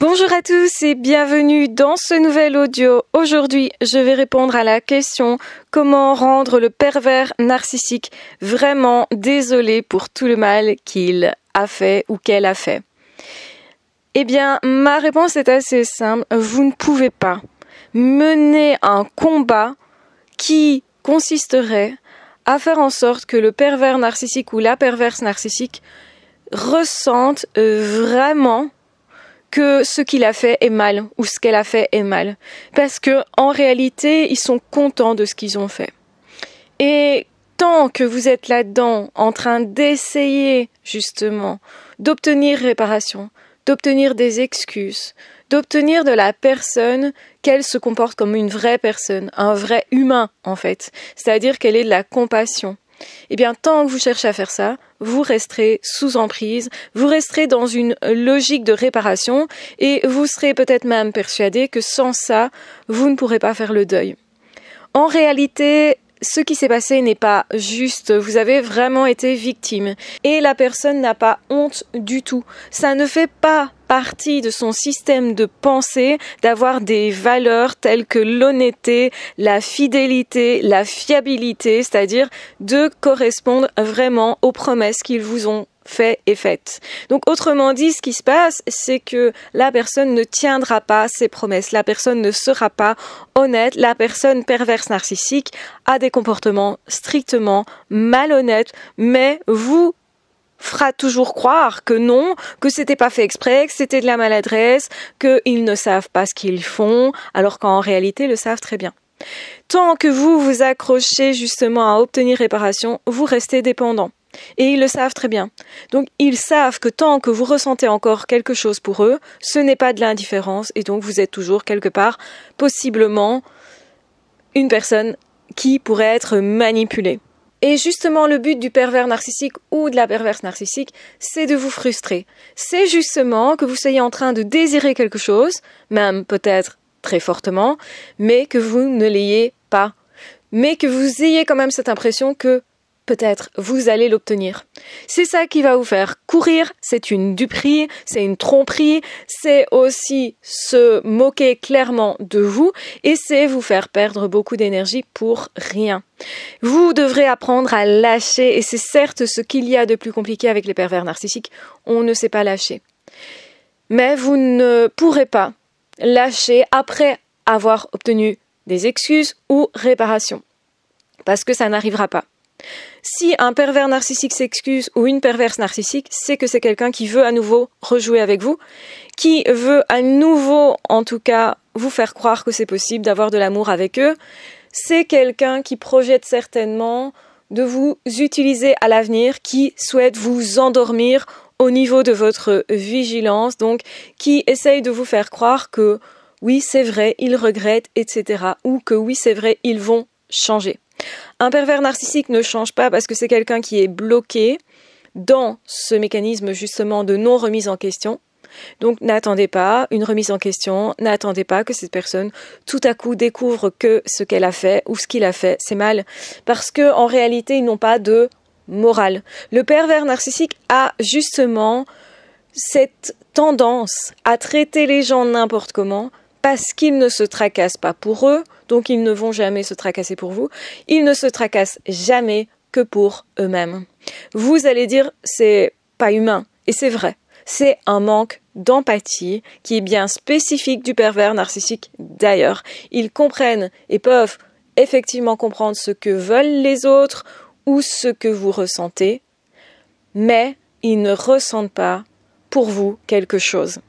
Bonjour à tous et bienvenue dans ce nouvel audio. Aujourd'hui, je vais répondre à la question comment rendre le pervers narcissique vraiment désolé pour tout le mal qu'il a fait ou qu'elle a fait. Eh bien, ma réponse est assez simple. Vous ne pouvez pas mener un combat qui consisterait à faire en sorte que le pervers narcissique ou la perverse narcissique ressente vraiment que ce qu'il a fait est mal ou ce qu'elle a fait est mal. Parce que en réalité, ils sont contents de ce qu'ils ont fait. Et tant que vous êtes là-dedans, en train d'essayer justement d'obtenir réparation, d'obtenir des excuses, d'obtenir de la personne qu'elle se comporte comme une vraie personne, un vrai humain en fait, c'est-à-dire qu'elle ait de la compassion. Eh bien, tant que vous cherchez à faire ça, vous resterez sous emprise, vous resterez dans une logique de réparation et vous serez peut-être même persuadé que sans ça, vous ne pourrez pas faire le deuil. En réalité, ce qui s'est passé n'est pas juste, vous avez vraiment été victime et la personne n'a pas honte du tout. Ça ne fait pas partie de son système de pensée d'avoir des valeurs telles que l'honnêteté, la fidélité, la fiabilité, c'est-à-dire de correspondre vraiment aux promesses qu'ils vous ont fait et faites. Donc autrement dit, ce qui se passe, c'est que la personne ne tiendra pas ses promesses, la personne ne sera pas honnête, la personne perverse narcissique a des comportements strictement malhonnêtes, mais vous fera toujours croire que non, que c'était pas fait exprès, que c'était de la maladresse, qu'ils ne savent pas ce qu'ils font, alors qu'en réalité, ils le savent très bien. Tant que vous vous accrochez justement à obtenir réparation, vous restez dépendant. Et ils le savent très bien. Donc, ils savent que tant que vous ressentez encore quelque chose pour eux, ce n'est pas de l'indifférence et donc vous êtes toujours quelque part, possiblement, une personne qui pourrait être manipulée. Et justement, le but du pervers narcissique ou de la perverse narcissique, c'est de vous frustrer. C'est justement que vous soyez en train de désirer quelque chose, même peut-être très fortement, mais que vous ne l'ayez pas. Mais que vous ayez quand même cette impression que peut-être vous allez l'obtenir. C'est ça qui va vous faire courir, c'est une duperie, c'est une tromperie, c'est aussi se moquer clairement de vous et c'est vous faire perdre beaucoup d'énergie pour rien. Vous devrez apprendre à lâcher et c'est certes ce qu'il y a de plus compliqué avec les pervers narcissiques, on ne sait pas lâcher. Mais vous ne pourrez pas lâcher après avoir obtenu des excuses ou réparations parce que ça n'arrivera pas. Si un pervers narcissique s'excuse ou une perverse narcissique, c'est que c'est quelqu'un qui veut à nouveau rejouer avec vous, qui veut à nouveau, en tout cas, vous faire croire que c'est possible d'avoir de l'amour avec eux. C'est quelqu'un qui projette certainement de vous utiliser à l'avenir, qui souhaite vous endormir au niveau de votre vigilance, donc qui essaye de vous faire croire que oui, c'est vrai, ils regrettent, etc. ou que oui, c'est vrai, ils vont changer. Un pervers narcissique ne change pas parce que c'est quelqu'un qui est bloqué dans ce mécanisme justement de non-remise en question. Donc n'attendez pas une remise en question, n'attendez pas que cette personne tout à coup découvre que ce qu'elle a fait ou ce qu'il a fait, c'est mal. Parce que en réalité, ils n'ont pas de morale. Le pervers narcissique a justement cette tendance à traiter les gens n'importe comment parce qu'ils ne se tracassent pas pour eux, donc ils ne vont jamais se tracasser pour vous. Ils ne se tracassent jamais que pour eux-mêmes. Vous allez dire, c'est pas humain. Et c'est vrai. C'est un manque d'empathie qui est bien spécifique du pervers narcissique d'ailleurs. Ils comprennent et peuvent effectivement comprendre ce que veulent les autres ou ce que vous ressentez, mais ils ne ressentent pas pour vous quelque chose.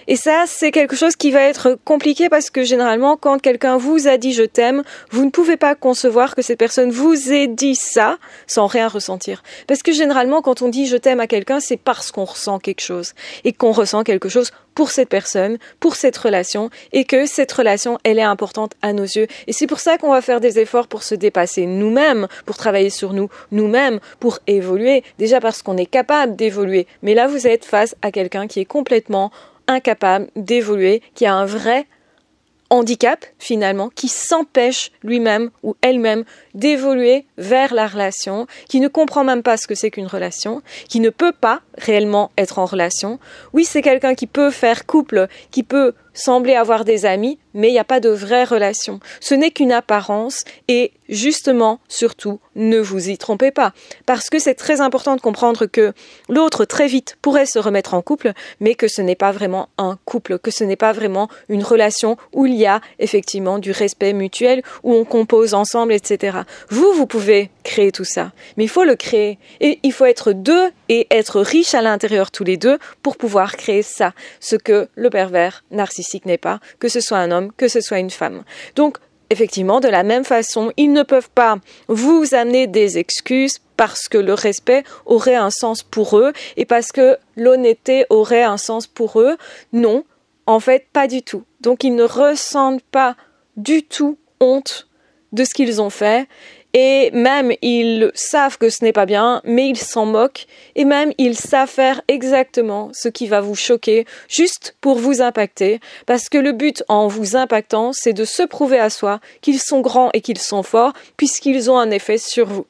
Et ça, c'est quelque chose qui va être compliqué parce que généralement, quand quelqu'un vous a dit « je t'aime », vous ne pouvez pas concevoir que cette personne vous ait dit ça sans rien ressentir. Parce que généralement, quand on dit « je t'aime » à quelqu'un, c'est parce qu'on ressent quelque chose. Et qu'on ressent quelque chose pour cette personne, pour cette relation, et que cette relation, elle est importante à nos yeux. Et c'est pour ça qu'on va faire des efforts pour se dépasser nous-mêmes, pour travailler sur nous-mêmes, pour évoluer. Déjà parce qu'on est capable d'évoluer. Mais là, vous êtes face à quelqu'un qui est complètement incapable d'évoluer, qui a un vrai handicap finalement, qui s'empêche lui-même ou elle-même d'évoluer vers la relation, qui ne comprend même pas ce que c'est qu'une relation, qui ne peut pas réellement être en relation. Oui, c'est quelqu'un qui peut faire couple, qui peut sembler avoir des amis, mais il n'y a pas de vraie relation. Ce n'est qu'une apparence et justement, surtout, ne vous y trompez pas. Parce que c'est très important de comprendre que l'autre, très vite, pourrait se remettre en couple, mais que ce n'est pas vraiment un couple, que ce n'est pas vraiment une relation où il y a effectivement du respect mutuel, où on compose ensemble, etc. Vous pouvez créer tout ça, mais il faut le créer. Et il faut être deux et être riche à l'intérieur tous les deux pour pouvoir créer ça, ce que le pervers narcissique n'est pas, que ce soit un homme, que ce soit une femme. Donc, effectivement, de la même façon, ils ne peuvent pas vous amener des excuses parce que le respect aurait un sens pour eux et parce que l'honnêteté aurait un sens pour eux. Non, en fait, pas du tout. Donc, ils ne ressentent pas du tout honte de ce qu'ils ont fait. Et même, ils savent que ce n'est pas bien, mais ils s'en moquent. Et même, ils savent faire exactement ce qui va vous choquer, juste pour vous impacter. Parce que le but en vous impactant, c'est de se prouver à soi qu'ils sont grands et qu'ils sont forts, puisqu'ils ont un effet sur vous.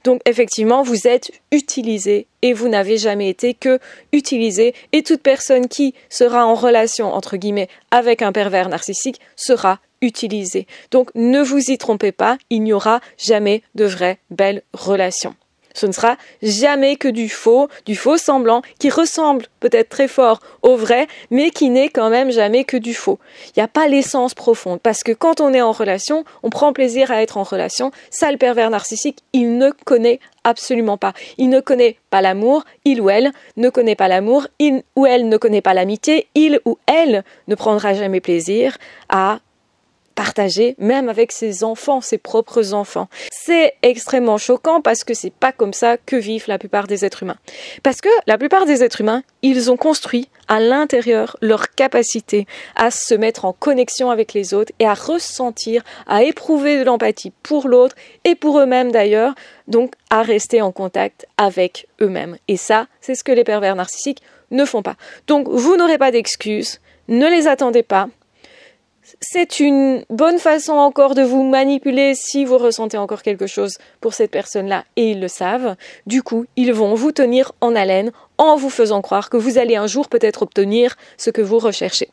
Donc, effectivement, vous êtes utilisé et vous n'avez jamais été que utilisé. Et toute personne qui sera en relation, entre guillemets, avec un pervers narcissique sera utilisée. Donc, ne vous y trompez pas, il n'y aura jamais de vraies belles relations. Ce ne sera jamais que du faux semblant, qui ressemble peut-être très fort au vrai, mais qui n'est quand même jamais que du faux. Il n'y a pas l'essence profonde, parce que quand on est en relation, on prend plaisir à être en relation. Ça, le pervers narcissique, il ne connaît absolument pas. Il ne connaît pas l'amour, il ou elle ne connaît pas l'amour, il ou elle ne connaît pas l'amitié, il ou elle ne prendra jamais plaisir à partager, même avec ses enfants, ses propres enfants. C'est extrêmement choquant parce que c'est pas comme ça que vivent la plupart des êtres humains. Parce que la plupart des êtres humains, ils ont construit à l'intérieur leur capacité à se mettre en connexion avec les autres et à ressentir, à éprouver de l'empathie pour l'autre et pour eux-mêmes d'ailleurs, donc à rester en contact avec eux-mêmes. Et ça, c'est ce que les pervers narcissiques ne font pas. Donc vous n'aurez pas d'excuses, ne les attendez pas. C'est une bonne façon encore de vous manipuler si vous ressentez encore quelque chose pour cette personne-là et ils le savent. Du coup, ils vont vous tenir en haleine en vous faisant croire que vous allez un jour peut-être obtenir ce que vous recherchez.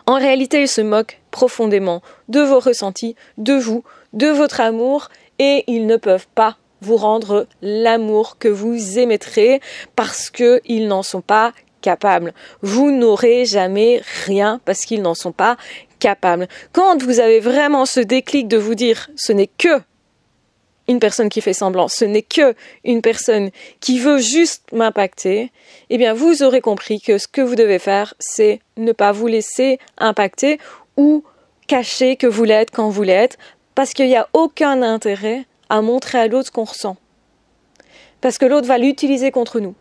En réalité, ils se moquent profondément de vos ressentis, de vous, de votre amour et ils ne peuvent pas vous rendre l'amour que vous émettrez parce qu'ils n'en sont pas capables. Vous n'aurez jamais rien parce qu'ils n'en sont pas capables. Quand vous avez vraiment ce déclic de vous dire ce n'est que une personne qui fait semblant, ce n'est que une personne qui veut juste m'impacter, eh bien vous aurez compris que ce que vous devez faire, c'est ne pas vous laisser impacter ou cacher que vous l'êtes quand vous l'êtes, parce qu'il n'y a aucun intérêt à montrer à l'autre ce qu'on ressent. Parce que l'autre va l'utiliser contre nous.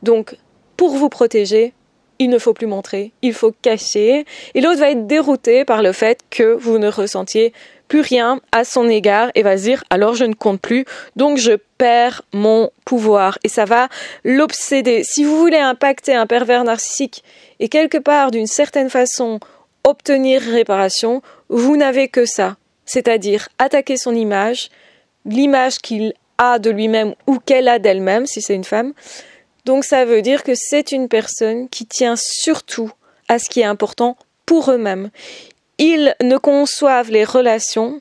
Donc, pour vous protéger, il ne faut plus montrer, il faut cacher. Et l'autre va être dérouté par le fait que vous ne ressentiez plus rien à son égard et va se dire « alors je ne compte plus, donc je perds mon pouvoir ». Et ça va l'obséder. Si vous voulez impacter un pervers narcissique et quelque part, d'une certaine façon, obtenir réparation, vous n'avez que ça. C'est-à-dire attaquer son image, l'image qu'il a de lui-même ou qu'elle a d'elle-même, si c'est une femme. Donc ça veut dire que c'est une personne qui tient surtout à ce qui est important pour eux-mêmes. Ils ne conçoivent les relations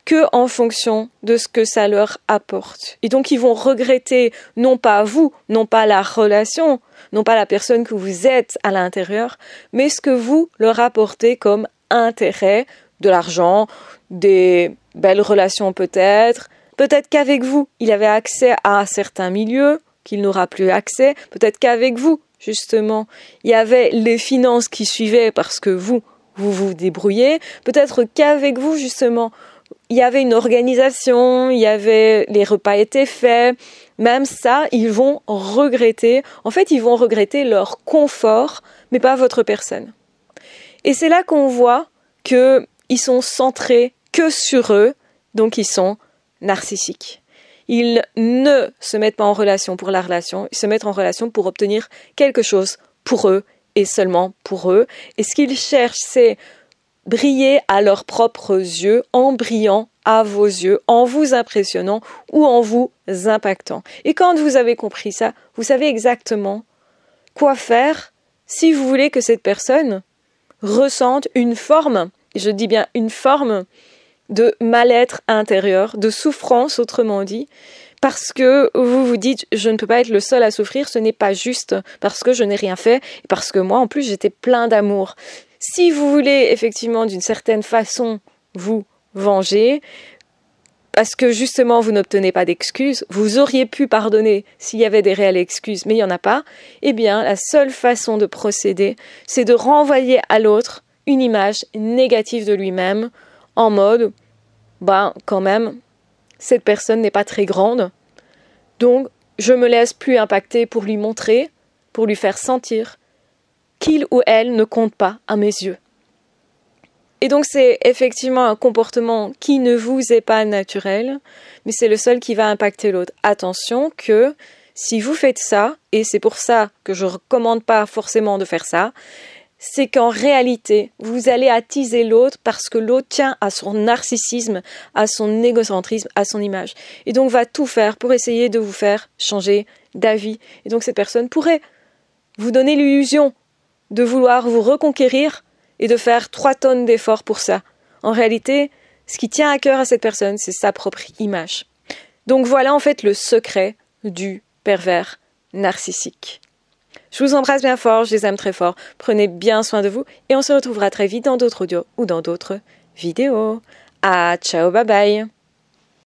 que en fonction de ce que ça leur apporte. Et donc ils vont regretter non pas vous, non pas la relation, non pas la personne que vous êtes à l'intérieur, mais ce que vous leur apportez comme intérêt, de l'argent, des belles relations peut-être. Peut-être qu'avec vous, il avait accès à certains milieux, qu'il n'aura plus accès. Peut-être qu'avec vous, justement, il y avait les finances qui suivaient parce que vous vous débrouillez. Peut-être qu'avec vous, justement, il y avait une organisation, les repas étaient faits. Même ça, ils vont regretter. En fait, ils vont regretter leur confort, mais pas votre personne. Et c'est là qu'on voit qu'ils sont centrés que sur eux, donc ils sont narcissiques. Ils ne se mettent pas en relation pour la relation, ils se mettent en relation pour obtenir quelque chose pour eux et seulement pour eux. Et ce qu'ils cherchent, c'est briller à leurs propres yeux, en brillant à vos yeux, en vous impressionnant ou en vous impactant. Et quand vous avez compris ça, vous savez exactement quoi faire si vous voulez que cette personne ressente une forme, et je dis bien une forme, de mal-être intérieur, de souffrance autrement dit, parce que vous vous dites je ne peux pas être le seul à souffrir, ce n'est pas juste, parce que je n'ai rien fait, et parce que moi en plus j'étais plein d'amour. Si vous voulez effectivement d'une certaine façon vous venger, parce que justement vous n'obtenez pas d'excuses, vous auriez pu pardonner s'il y avait des réelles excuses, mais il n'y en a pas, eh bien la seule façon de procéder, c'est de renvoyer à l'autre une image négative de lui-même, en mode, quand même, cette personne n'est pas très grande, donc je me laisse plus impacter pour lui montrer, pour lui faire sentir qu'il ou elle ne compte pas à mes yeux. Et donc c'est effectivement un comportement qui ne vous est pas naturel, mais c'est le seul qui va impacter l'autre. Attention que si vous faites ça, et c'est pour ça que je ne recommande pas forcément de faire ça, c'est qu'en réalité, vous allez attiser l'autre parce que l'autre tient à son narcissisme, à son égocentrisme, à son image. Et donc va tout faire pour essayer de vous faire changer d'avis. Et donc cette personne pourrait vous donner l'illusion de vouloir vous reconquérir et de faire 3 tonnes d'efforts pour ça. En réalité, ce qui tient à cœur à cette personne, c'est sa propre image. Donc voilà en fait le secret du pervers narcissique. Je vous embrasse bien fort, je les aime très fort. Prenez bien soin de vous et on se retrouvera très vite dans d'autres audios ou dans d'autres vidéos. Ciao, bye bye.